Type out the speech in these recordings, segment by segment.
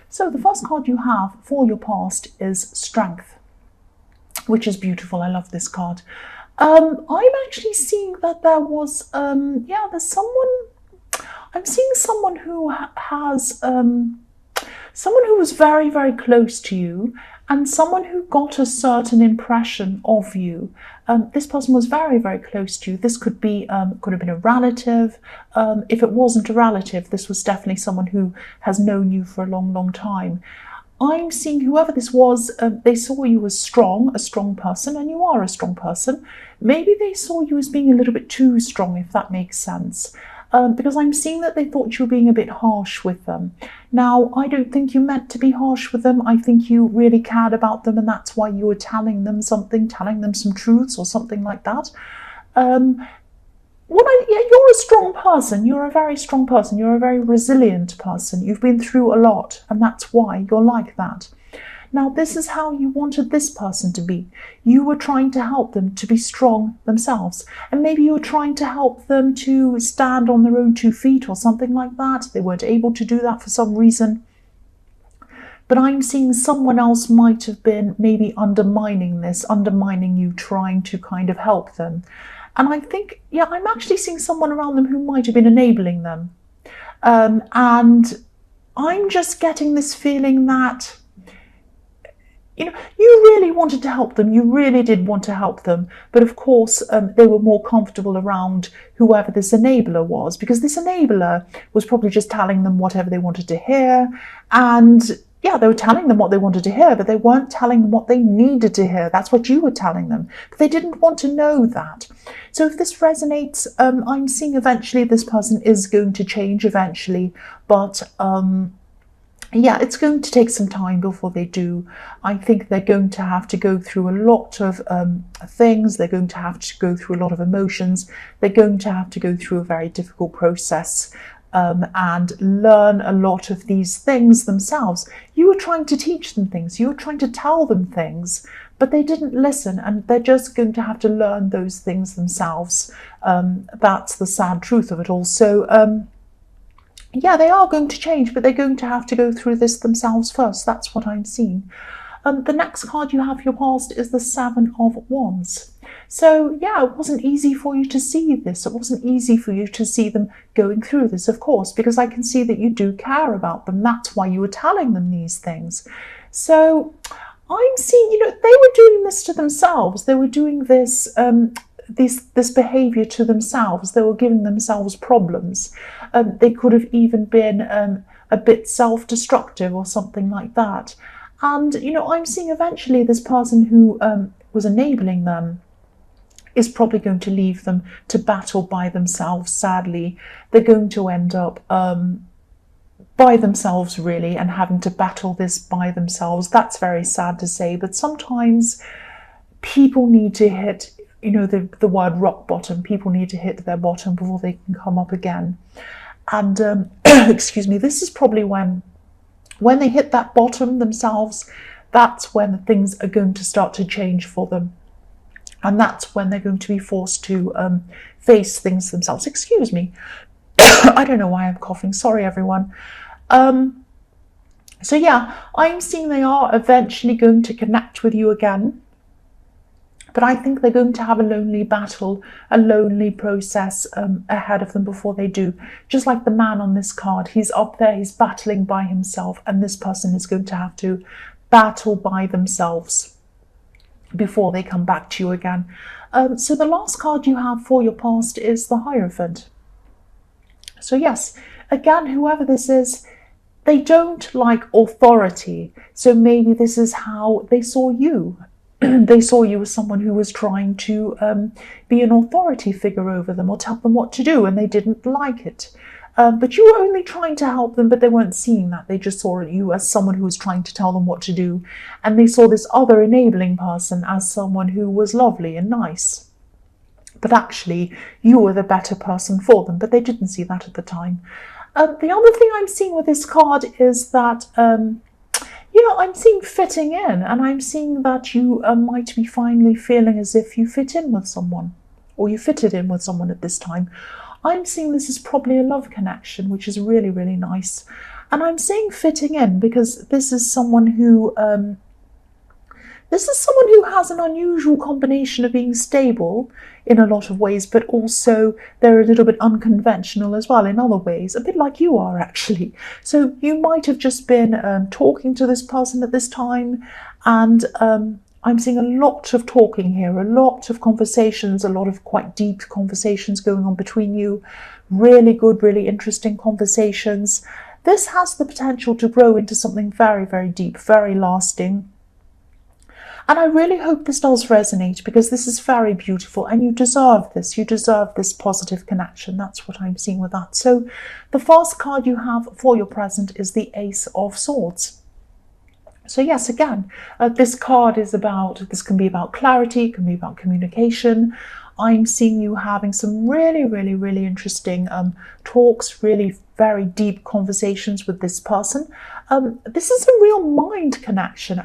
So the first card you have for your past is Strength, which is beautiful. I love this card. I'm actually seeing that there was, there's someone, I'm seeing someone who has, someone who was very, very close to you, and someone who got a certain impression of you. This person was very, very close to you. This could have been a relative. If it wasn't a relative, this was definitely someone who has known you for a long, long time. I'm seeing whoever this was, they saw you as a strong person, and you are a strong person. Maybe they saw you as being a little bit too strong, if that makes sense. Because I'm seeing that they thought you were being a bit harsh with them. Now, I don't think you meant to be harsh with them. I think you really cared about them, and that's why you were telling them something, telling them some truths or something like that. You're a strong person. You're a very strong person. You're a very resilient person. You've been through a lot, and that's why you're like that. Now, this is how you wanted this person to be. You were trying to help them to be strong themselves. And maybe you were trying to help them to stand on their own 2 feet or something like that. They weren't able to do that for some reason. But I'm seeing someone else might have been maybe undermining you, trying to kind of help them. And I think, I'm actually seeing someone around them who might have been enabling them. And I'm just getting this feeling that, you really wanted to help them. You really did want to help them. But of course, they were more comfortable around whoever this enabler was, because this enabler was probably just telling them whatever they wanted to hear. And they were telling them what they wanted to hear, but they weren't telling them what they needed to hear. That's what you were telling them. But they didn't want to know that. So if this resonates, I'm seeing eventually this person is going to change eventually. But it's going to take some time before they do. I think they're going to have to go through a lot of things. They're going to have to go through a lot of emotions. They're going to have to go through a very difficult process and learn a lot of these things themselves. You were trying to teach them things. You were trying to tell them things, but they didn't listen, and they're just going to have to learn those things themselves. That's the sad truth of it all. So, they are going to change, but they're going to have to go through this themselves first. That's what I'm seeing. The next card you have for your past is the 7 of Wands. So, it wasn't easy for you to see this. It wasn't easy for you to see them going through this, of course, because I can see that you do care about them. That's why you were telling them these things. So, I'm seeing, they were doing this to themselves. They were doing this this behavior to themselves. They were giving themselves problems. They could have even been a bit self-destructive or something like that. And, I'm seeing eventually this person who was enabling them is probably going to leave them to battle by themselves, sadly. They're going to end up by themselves, really, and having to battle this by themselves. That's very sad to say, but sometimes people need to hit, the word rock bottom. People need to hit their bottom before they can come up again. And, excuse me, this is probably when they hit that bottom themselves, that's when things are going to start to change for them. And that's when they're going to be forced to face things themselves. Excuse me. I don't know why I'm coughing. Sorry, everyone. I'm seeing they are eventually going to connect with you again. But I think they're going to have a lonely battle, a lonely process ahead of them before they do. Just like the man on this card, he's up there, he's battling by himself, and this person is going to have to battle by themselves before they come back to you again. So the last card you have for your past is the Hierophant. So yes, again, whoever this is, they don't like authority. So maybe this is how they saw you. They saw you as someone who was trying to be an authority figure over them or tell them what to do, and they didn't like it. But you were only trying to help them, but they weren't seeing that. They just saw you as someone who was trying to tell them what to do. And they saw this other enabling person as someone who was lovely and nice. But actually, you were the better person for them, but they didn't see that at the time. The other thing I'm seeing with this card is that I'm seeing fitting in, and I'm seeing that you might be finally feeling as if you fit in with someone, or you fitted in with someone at this time. I'm seeing this as probably a love connection, which is really, really nice. And I'm saying fitting in because this is someone who has an unusual combination of being stable in a lot of ways, but also they're a little bit unconventional as well in other ways, a bit like you are actually. So you might have just been talking to this person at this time, and I'm seeing a lot of talking here, a lot of conversations, a lot of quite deep conversations going on between you. Really good, really interesting conversations. This has the potential to grow into something very, very deep, very lasting. And I really hope this does resonate because this is very beautiful and you deserve this. You deserve this positive connection. That's what I'm seeing with that. So the first card you have for your present is the Ace of Swords. So yes, again, this card is this can be about clarity, it can be about communication. I'm seeing you having some really, really, really interesting talks, really very deep conversations with this person. This is a real mind connection,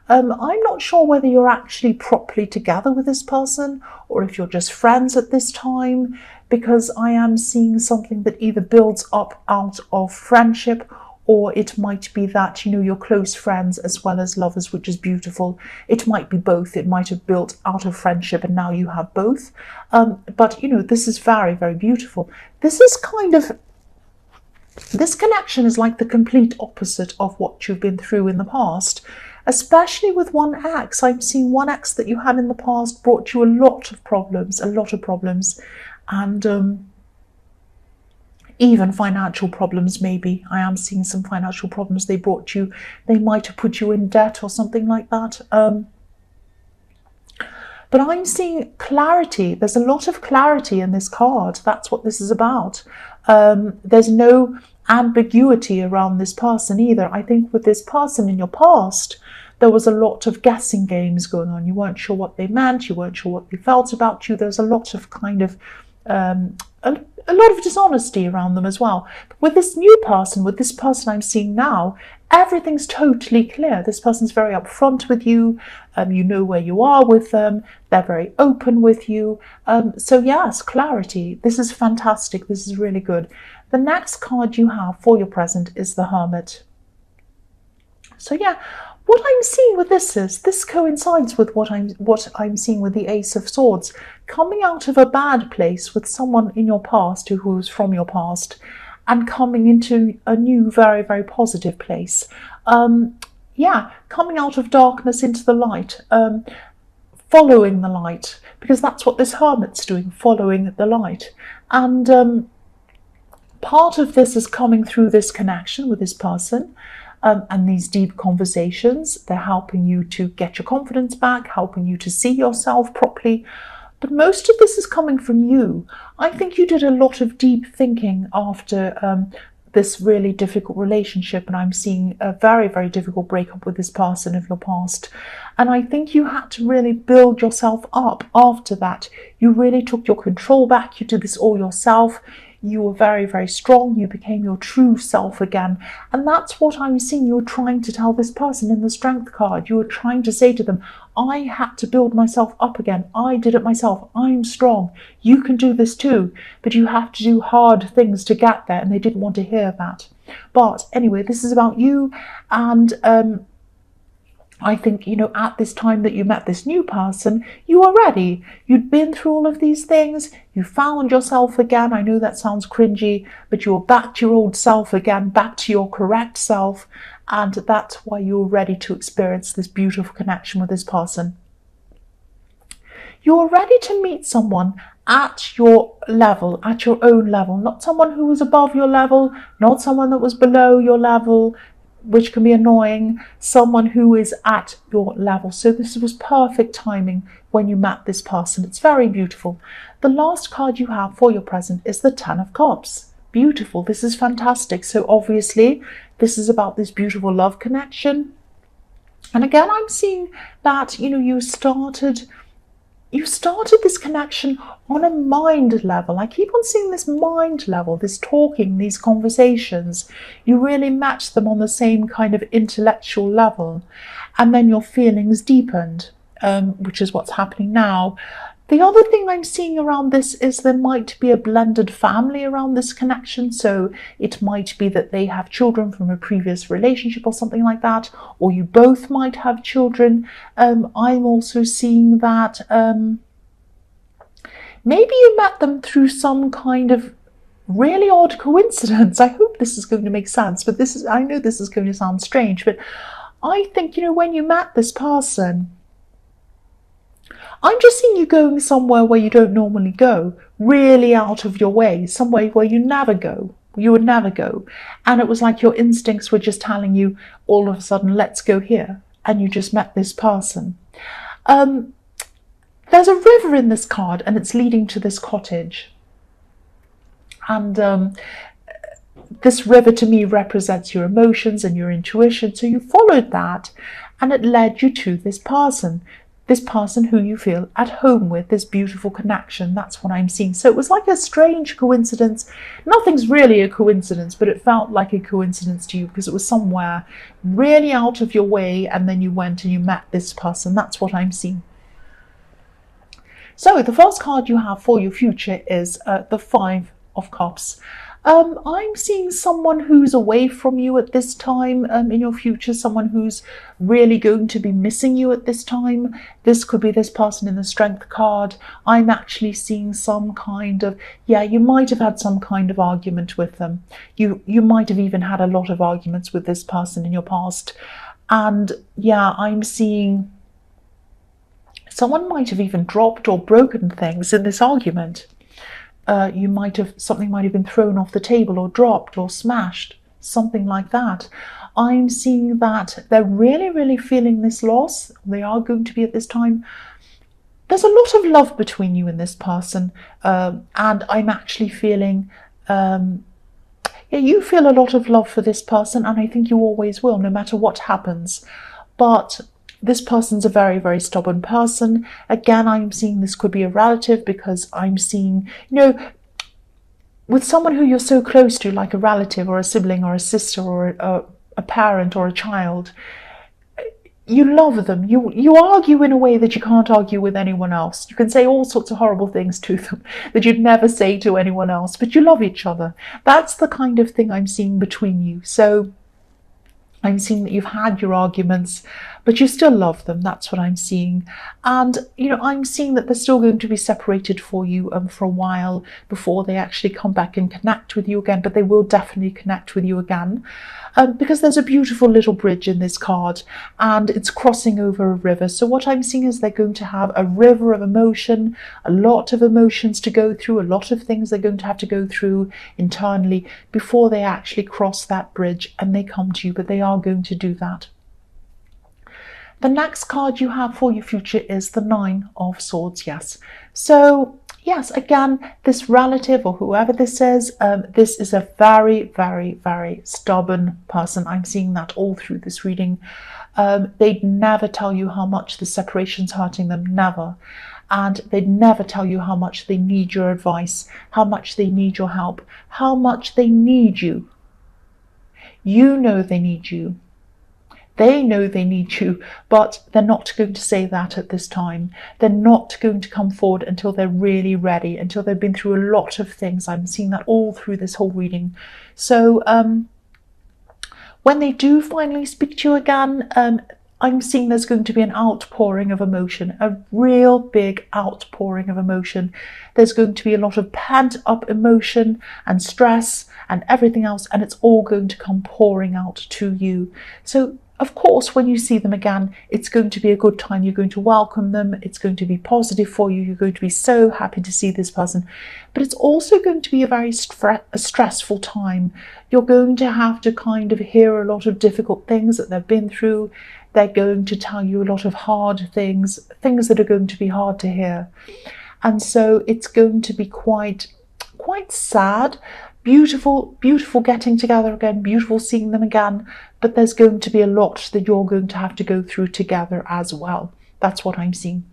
I'm not sure whether you're actually properly together with this person or if you're just friends at this time, because I am seeing something that either builds up out of friendship, or it might be that, you're close friends as well as lovers, which is beautiful. It might be both. It might have built out of friendship and now you have both. But, this is very, very beautiful. This connection is like the complete opposite of what you've been through in the past, especially with one ex. I'm seeing one ex that you had in the past brought you a lot of problems, and even financial problems, maybe. I am seeing some financial problems they brought you. They might have put you in debt or something like that. But I'm seeing clarity. There's a lot of clarity in this card. That's what this is about. There's no ambiguity around this person either. I think with this person in your past, there was a lot of guessing games going on. You weren't sure what they meant. You weren't sure what they felt about you. There's a lot of kind of a lot of dishonesty around them as well. But with this new person, with this person I'm seeing now, everything's totally clear. This person's very upfront with you. You know where you are with them. They're very open with you. So yes, clarity. This is fantastic. This is really good. The next card you have for your present is the Hermit. So yeah, what I'm seeing with this coincides with what I'm seeing with the Ace of Swords. Coming out of a bad place with someone in your past who was from your past, and coming into a new, very, very positive place. Coming out of darkness into the light, following the light, because that's what this Hermit's doing, following the light. And part of this is coming through this connection with this person. And these deep conversations, they're helping you to get your confidence back, helping you to see yourself properly. But most of this is coming from you. I think you did a lot of deep thinking after this really difficult relationship, and I'm seeing a very, very difficult breakup with this person of your past. And I think you had to really build yourself up after that. You really took your control back. You did this all yourself. You were very, very strong. You became your true self again. And that's what I'm seeing you're trying to tell this person in the Strength card. You were trying to say to them, I had to build myself up again. I did it myself. I'm strong. You can do this too. But you have to do hard things to get there. And they didn't want to hear that. But anyway, this is about you. And I think, at this time that you met this new person, you were ready. You'd been through all of these things. You found yourself again. I know that sounds cringy, but you were back to your old self again, back to your correct self. And that's why you're ready to experience this beautiful connection with this person. You're ready to meet someone at your level, at your own level, not someone who was above your level, not someone that was below your level, which can be annoying, someone who is at your level. So this was perfect timing when you met this person. It's very beautiful. The last card you have for your present is the Ten of Cups. Beautiful. This is fantastic. So obviously this is about this beautiful love connection. And again, I'm seeing that, you started this connection on a mind level. I keep on seeing this mind level, this talking, these conversations. You really match them on the same kind of intellectual level. And then your feelings deepened, which is what's happening now. The other thing I'm seeing around this is there might be a blended family around this connection. So it might be that they have children from a previous relationship or something like that, or you both might have children. I'm also seeing that maybe you met them through some kind of really odd coincidence. I hope this is going to make sense, but I know this is going to sound strange, but I think, when you met this person, I'm just seeing you going somewhere where you don't normally go, really out of your way, somewhere where you never go. You would never go. And it was like your instincts were just telling you all of a sudden, let's go here. And you just met this person. There's a river in this card and it's leading to this cottage. And this river to me represents your emotions and your intuition. So you followed that and it led you to this person who you feel at home with, this beautiful connection. That's what I'm seeing. So it was like a strange coincidence. Nothing's really a coincidence, but it felt like a coincidence to you because it was somewhere really out of your way and then you went and you met this person. That's what I'm seeing. So the first card you have for your future is the Five of Cups. I'm seeing someone who's away from you at this time in your future, someone who's really going to be missing you at this time. This could be this person in the Strength card. I'm actually seeing some kind of, you might have had some kind of argument with them. You might have even had a lot of arguments with this person in your past. And I'm seeing someone might have even dropped or broken things in this argument. Something might have been thrown off the table or dropped or smashed, something like that. I'm seeing that they're really, really feeling this loss. They are going to be at this time. There's a lot of love between you and this person. And I'm actually feeling, you feel a lot of love for this person. And I think you always will, no matter what happens. But this person's a very, very stubborn person. Again, I'm seeing this could be a relative because I'm seeing, with someone who you're so close to, like a relative or a sibling or a sister or a parent or a child, you love them. You argue in a way that you can't argue with anyone else. You can say all sorts of horrible things to them that you'd never say to anyone else, but you love each other. That's the kind of thing I'm seeing between you. So I'm seeing that you've had your arguments, but you still love them. That's what I'm seeing. And, I'm seeing that they're still going to be separated for you for a while before they actually come back and connect with you again, but they will definitely connect with you again. Because there's a beautiful little bridge in this card and it's crossing over a river. So what I'm seeing is they're going to have a river of emotion, a lot of emotions to go through, a lot of things they're going to have to go through internally before they actually cross that bridge and they come to you, but they are going to do that. The next card you have for your future is the Nine of Swords, yes. So yes, again, this relative or whoever this is a very, very, very stubborn person. I'm seeing that all through this reading. They'd never tell you how much the separation's hurting them, never. And they'd never tell you how much they need your advice, how much they need your help, how much they need you. You know they need you. They know they need you, but they're not going to say that at this time. They're not going to come forward until they're really ready, until they've been through a lot of things. I'm seeing that all through this whole reading. So when they do finally speak to you again, I'm seeing there's going to be an outpouring of emotion, a real big outpouring of emotion. There's going to be a lot of pent-up emotion and stress and everything else, and it's all going to come pouring out to you. So of course, when you see them again, it's going to be a good time. You're going to welcome them. It's going to be positive for you. You're going to be so happy to see this person. But it's also going to be a very stressful time. You're going to have to kind of hear a lot of difficult things that they've been through. They're going to tell you a lot of hard things that are going to be hard to hear. And so it's going to be quite sad. Beautiful getting together again, beautiful seeing them again, but there's going to be a lot that you're going to have to go through together as well. That's what I'm seeing.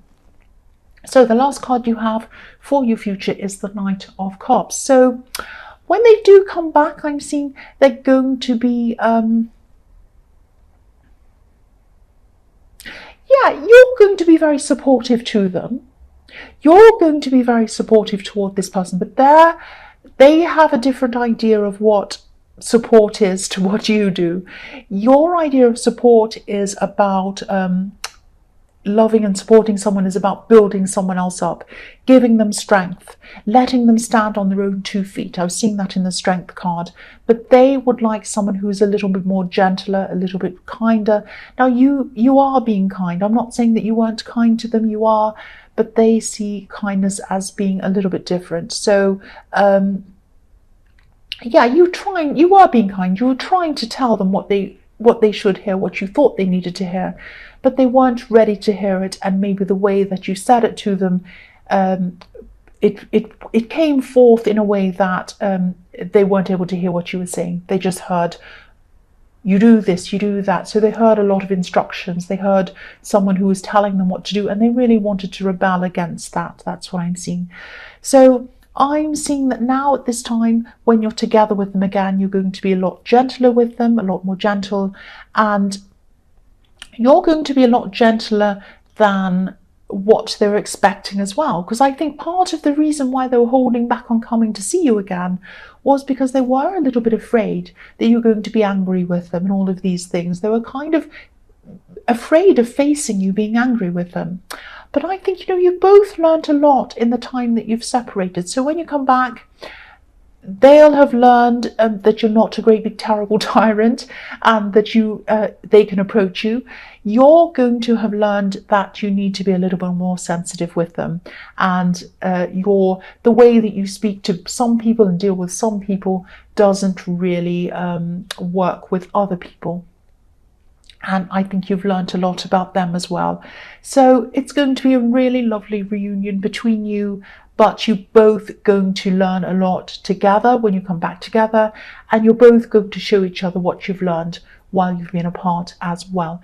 So the last card you have for your future is the Knight of Cups. So when they do come back, I'm seeing they're going to be, you're going to be very supportive to them. You're going to be very supportive toward this person, but they have a different idea of what support is to what you do. Your idea of support is about loving and supporting someone, is about building someone else up, giving them strength, letting them stand on their own 2 feet. I was seeing that in the strength card. But they would like someone who's a little bit more gentler, a little bit kinder. Now, you are being kind. I'm not saying that you weren't kind to them. You are, but they see kindness as being a little bit different. So, yeah, you are being kind. You were trying to tell them what they should hear, what you thought they needed to hear, but they weren't ready to hear it. And maybe the way that you said it to them, it came forth in a way that they weren't able to hear what you were saying. They just heard, you do this, you do that. So they heard a lot of instructions. They heard someone who was telling them what to do, and they really wanted to rebel against that. That's what I'm seeing. So I'm seeing that now at this time, when you're together with them again, you're going to be a lot gentler with them, a lot more gentle, and you're going to be a lot gentler than what they're expecting as well. Because I think part of the reason why they were holding back on coming to see you again was because they were a little bit afraid that you're going to be angry with them and all of these things. They were kind of afraid of facing you being angry with them. But I think, you've both learned a lot in the time that you've separated. So when you come back, they'll have learned that you're not a great big terrible tyrant, and that they can approach you. You're going to have learned that you need to be a little bit more sensitive with them, and the way that you speak to some people and deal with some people doesn't really work with other people. And I think you've learned a lot about them as well. So it's going to be a really lovely reunion between you, but you're both going to learn a lot together when you come back together, and you're both going to show each other what you've learned while you've been apart as well.